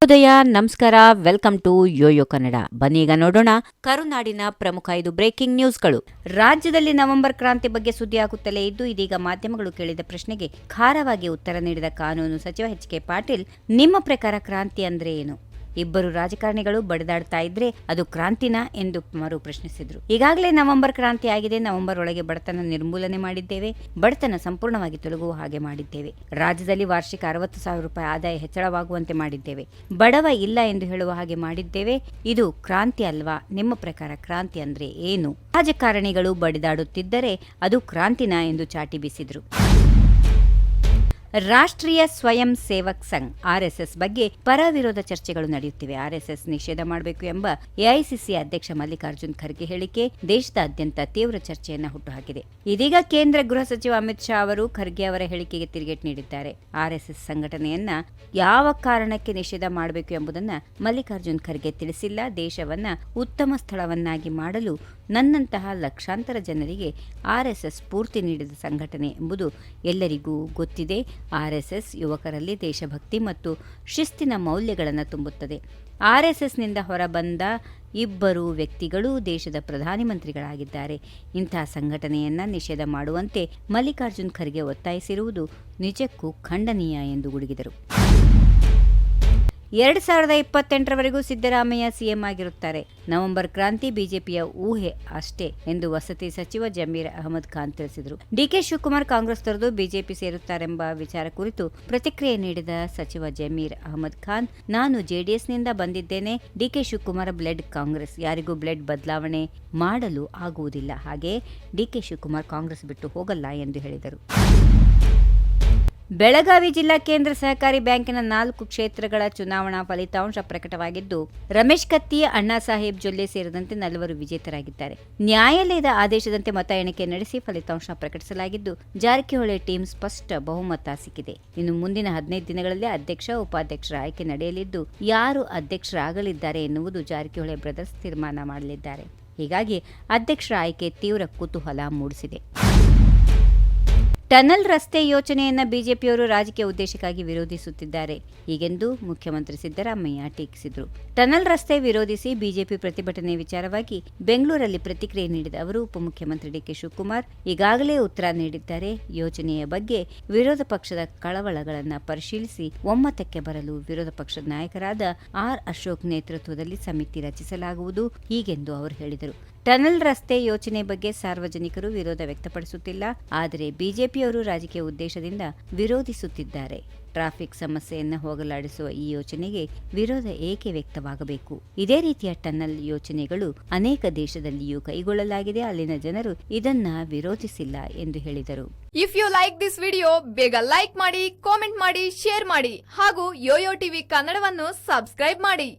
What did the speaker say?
ಶುಭೋದಯ, ನಮಸ್ಕಾರ, welcome to Yoyo Kannada. ಬನ್ನೀಗ ನೋಡೋಣ ಕರುನಾಡಿನ ಪ್ರಮುಖ 5 ಬ್ರೇಕಿಂಗ್ ನ್ಯೂಸ್ಗಳು. ರಾಜ್ಯದಲ್ಲಿ ನವೆಂಬರ್ ಕ್ರಾಂತಿ ಬಗ್ಗೆ ಸುದ್ದಿಯಾಗುತ್ತಲೇ ಇದ್ದು, ಇದೀಗ ಮಾಧ್ಯಮಗಳು ಕೇಳಿದ ಪ್ರಶ್ನೆಗೆ ಖಾರವಾಗಿ ಉತ್ತರ ನೀಡಿದ ಕಾನೂನು ಸಚಿವ ಎಚ್ ಕೆ ಪಾಟೀಲ್, ನಿಮ್ಮ ಪ್ರಕಾರ ಕ್ರಾಂತಿ ಅಂದ್ರೆ ಏನು? ಇಬ್ಬರು ರಾಜಕಾರಣಿಗಳು ಬಡಿದಾಡ್ತಾ ಇದ್ರೆ ಅದು ಕ್ರಾಂತಿನಾ ಎಂದು ಮರು ಪ್ರಶ್ನಿಸಿದ್ರು. ಈಗಾಗಲೇ ನವೆಂಬರ್ ಕ್ರಾಂತಿ ಆಗಿದೆ. ನವೆಂಬರ್ ಒಳಗೆ ಬಡತನ ನಿರ್ಮೂಲನೆ ಮಾಡಿದ್ದೇವೆ. ಬಡತನ ಸಂಪೂರ್ಣವಾಗಿ ತೊಲಗುವ ಹಾಗೆ ಮಾಡಿದ್ದೇವೆ. ರಾಜ್ಯದಲ್ಲಿ ವಾರ್ಷಿಕ 60,000 ರೂಪಾಯಿ ಆದಾಯ ಹೆಚ್ಚಳವಾಗುವಂತೆ ಮಾಡಿದ್ದೇವೆ. ಬಡವ ಇಲ್ಲ ಎಂದು ಹೇಳುವ ಹಾಗೆ ಮಾಡಿದ್ದೇವೆ. ಇದು ಕ್ರಾಂತಿ ಅಲ್ವಾ? ನಿಮ್ಮ ಪ್ರಕಾರ ಕ್ರಾಂತಿ ಅಂದ್ರೆ ಏನು? ರಾಜಕಾರಣಿಗಳು ಬಡಿದಾಡುತ್ತಿದ್ದರೆ ಅದು ಕ್ರಾಂತಿನಾ ಎಂದು ಚಾಟಿ ಬೀಸಿದ್ರು. ರಾಷ್ಟ್ರೀಯ ಸ್ವಯಂ ಸೇವಕ್ ಸಂಘ್ ಆರ್ಎಸ್ಎಸ್ ಬಗ್ಗೆ ಪರ ವಿರೋಧ ಚರ್ಚೆಗಳು ನಡೆಯುತ್ತಿವೆ. ಆರ್ಎಸ್ಎಸ್ ನಿಷೇಧ ಮಾಡಬೇಕು ಎಂಬ ಎಐಸಿಸಿ ಅಧ್ಯಕ್ಷ ಮಲ್ಲಿಕಾರ್ಜುನ್ ಖರ್ಗೆ ಹೇಳಿಕೆ ದೇಶದಾದ್ಯಂತ ತೀವ್ರ ಚರ್ಚೆಯನ್ನು ಹುಟ್ಟುಹಾಕಿದೆ. ಇದೀಗ ಕೇಂದ್ರ ಗೃಹ ಸಚಿವ ಅಮಿತ್ ಶಾ ಅವರು ಖರ್ಗೆ ಅವರ ಹೇಳಿಕೆಗೆ ತಿರುಗೇಟು ನೀಡಿದ್ದಾರೆ. ಆರ್ಎಸ್ಎಸ್ ಸಂಘಟನೆಯನ್ನ ಯಾವ ಕಾರಣಕ್ಕೆ ನಿಷೇಧ ಮಾಡಬೇಕು ಎಂಬುದನ್ನ ಮಲ್ಲಿಕಾರ್ಜುನ್ ಖರ್ಗೆ ತಿಳಿಸಿಲ್ಲ. ದೇಶವನ್ನ ಉತ್ತಮ ಸ್ಥಳವನ್ನಾಗಿ ಮಾಡಲು ನನ್ನಂತಹ ಲಕ್ಷಾಂತರ ಜನರಿಗೆ ಆರ್ಎಸ್ಎಸ್ ಸ್ಫೂರ್ತಿ ನೀಡಿದ ಸಂಘಟನೆ ಎಂಬುದು ಎಲ್ಲರಿಗೂ ಗೊತ್ತಿದೆ. ಆರ್ಎಸ್ಎಸ್ ಯುವಕರಲ್ಲಿ ದೇಶಭಕ್ತಿ ಮತ್ತು ಶಿಸ್ತಿನ ಮೌಲ್ಯಗಳನ್ನು ತುಂಬುತ್ತದೆ. ಆರ್ಎಸ್ಎಸ್ನಿಂದ ಹೊರಬಂದ ಇಬ್ಬರು ವ್ಯಕ್ತಿಗಳು ದೇಶದ ಪ್ರಧಾನಿ ಮಂತ್ರಿಗಳಾಗಿದ್ದಾರೆ. ಇಂತಹ ಸಂಘಟನೆಯನ್ನ ನಿಷೇಧ ಮಾಡುವಂತೆ ಮಲ್ಲಿಕಾರ್ಜುನ್ ಖರ್ಗೆ ಒತ್ತಾಯಿಸಿರುವುದು ನಿಜಕ್ಕೂ ಖಂಡನೀಯ ಎಂದು ಗುಡುಗಿದರು. 2028ರವರೆಗೂ ಸಿದ್ದರಾಮಯ್ಯ ಸಿಎಂ ಆಗಿರುತ್ತಾರೆ. ನವೆಂಬರ್ ಕ್ರಾಂತಿ ಬಿಜೆಪಿಯ ಊಹೆ ಅಷ್ಟೇ ಎಂದು ವಸತಿ ಸಚಿವ ಜಮೀರ್ ಅಹಮದ್ ಖಾನ್ ತಿಳಿಸಿದರು. ಡಿಕೆ ಶಿವಕುಮಾರ್ ಕಾಂಗ್ರೆಸ್ ತೊರೆದು ಬಿಜೆಪಿ ಸೇರುತ್ತಾರೆಂಬ ವಿಚಾರ ಕುರಿತು ಪ್ರತಿಕ್ರಿಯೆ ನೀಡಿದ ಸಚಿವ ಜಮೀರ್ ಅಹಮದ್ ಖಾನ್, ನಾನು ಜೆಡಿಎಸ್ನಿಂದ ಬಂದಿದ್ದೇನೆ. ಡಿಕೆ ಶಿವಕುಮಾರ್ ಬ್ಲಡ್ ಕಾಂಗ್ರೆಸ್, ಯಾರಿಗೂ ಬ್ಲಡ್ ಬದಲಾವಣೆ ಮಾಡಲು ಆಗುವುದಿಲ್ಲ. ಹಾಗೆ ಡಿಕೆ ಶಿವಕುಮಾರ್ ಕಾಂಗ್ರೆಸ್ ಬಿಟ್ಟು ಹೋಗಲ್ಲ ಎಂದು ಹೇಳಿದರು. ಬೆಳಗಾವಿ ಜಿಲ್ಲಾ ಕೇಂದ್ರ ಸಹಕಾರಿ ಬ್ಯಾಂಕಿನ 4 ಕ್ಷೇತ್ರಗಳ ಚುನಾವಣಾ ಫಲಿತಾಂಶ ಪ್ರಕಟವಾಗಿದ್ದು, ರಮೇಶ್ ಕತ್ತಿ, ಅಣ್ಣಾಸಾಹೇಬ್ ಜೊಲ್ಲೆ ಸೇರಿದಂತೆ 4 ವಿಜೇತರಾಗಿದ್ದಾರೆ. ನ್ಯಾಯಾಲಯದ ಆದೇಶದಂತೆ ಮತ ಎಣಿಕೆ ನಡೆಸಿ ಫಲಿತಾಂಶ ಪ್ರಕಟಿಸಲಾಗಿದ್ದು, ಜಾರಕಿಹೊಳಿ ಟೀಮ್ ಸ್ಪಷ್ಟ ಬಹುಮತ ಸಿಕ್ಕಿದೆ. ಇನ್ನು ಮುಂದಿನ 15 ದಿನಗಳಲ್ಲಿ ಅಧ್ಯಕ್ಷ, ಉಪಾಧ್ಯಕ್ಷರ ಆಯ್ಕೆ ನಡೆಯಲಿದ್ದು, ಯಾರು ಅಧ್ಯಕ್ಷರಾಗಲಿದ್ದಾರೆ ಎನ್ನುವುದು ಜಾರಕಿಹೊಳಿ ಬ್ರದರ್ಸ್ ತೀರ್ಮಾನ ಮಾಡಲಿದ್ದಾರೆ. ಹೀಗಾಗಿ ಅಧ್ಯಕ್ಷರ ಆಯ್ಕೆ ತೀವ್ರ ಕುತೂಹಲ ಮೂಡಿಸಿದೆ. ಟನಲ್ ರಸ್ತೆ ಯೋಜನೆಯನ್ನು ಬಿಜೆಪಿಯವರು ರಾಜಕೀಯ ಉದ್ದೇಶಕ್ಕಾಗಿ ವಿರೋಧಿಸುತ್ತಿದ್ದಾರೆ ಹೀಗೆಂದು ಮುಖ್ಯಮಂತ್ರಿ ಸಿದ್ದರಾಮಯ್ಯ ಟೀಕಿಸಿದರು. ಟನಲ್ ರಸ್ತೆ ವಿರೋಧಿಸಿ ಬಿಜೆಪಿ ಪ್ರತಿಭಟನೆ ವಿಚಾರವಾಗಿ ಬೆಂಗಳೂರಲ್ಲಿ ಪ್ರತಿಕ್ರಿಯೆ ನೀಡಿದ ಅವರು, ಉಪಮುಖ್ಯಮಂತ್ರಿ ಡಿಕೆ ಶಿವಕುಮಾರ್ ಈಗಾಗಲೇ ಉತ್ತರ ನೀಡಿದ್ದಾರೆ. ಯೋಜನೆಯ ಬಗ್ಗೆ ವಿರೋಧ ಪಕ್ಷದ ಕಳವಳಗಳನ್ನು ಪರಿಶೀಲಿಸಿ ಒಮ್ಮತಕ್ಕೆ ಬರಲು ವಿರೋಧ ಪಕ್ಷದ ನಾಯಕರಾದ ಆರ್ ಅಶೋಕ್ ನೇತೃತ್ವದಲ್ಲಿ ಸಮಿತಿ ರಚಿಸಲಾಗುವುದು ಹೀಗೆಂದು ಅವರು ಹೇಳಿದರು. ಟನಲ್ ರಸ್ತೆ ಯೋಜನೆ ಬಗ್ಗೆ ಸಾರ್ವಜನಿಕರು ವಿರೋಧ ವ್ಯಕ್ತಪಡಿಸುತ್ತಿಲ್ಲ, ಆದರೆ ಬಿಜೆಪಿಯವರು ರಾಜಕೀಯ ಉದ್ದೇಶದಿಂದ ವಿರೋಧಿಸುತ್ತಿದ್ದಾರೆ. ಟ್ರಾಫಿಕ್ ಸಮಸ್ಯೆಯನ್ನು ಹೋಗಲಾಡಿಸುವ ಈ ಯೋಜನೆಗೆ ವಿರೋಧ ಏಕೆ ವ್ಯಕ್ತವಾಗಬೇಕು? ಇದೇ ರೀತಿಯ ಟನಲ್ ಯೋಜನೆಗಳು ಅನೇಕ ದೇಶದಲ್ಲಿಯೂ ಕೈಗೊಳ್ಳಲಾಗಿದೆ. ಅಲ್ಲಿನ ಜನರು ಇದನ್ನ ವಿರೋಧಿಸಿಲ್ಲ ಎಂದು ಹೇಳಿದರು. If you like this video, ಬೇಗ ಲೈಕ್ ಮಾಡಿ, ಕಾಮೆಂಟ್ ಮಾಡಿ, ಶೇರ್ ಮಾಡಿ ಹಾಗೂ ಯೋಯೋ ಟಿವಿ ಕನ್ನಡವನ್ನು ಸಬ್ಸ್ಕ್ರೈಬ್ ಮಾಡಿ.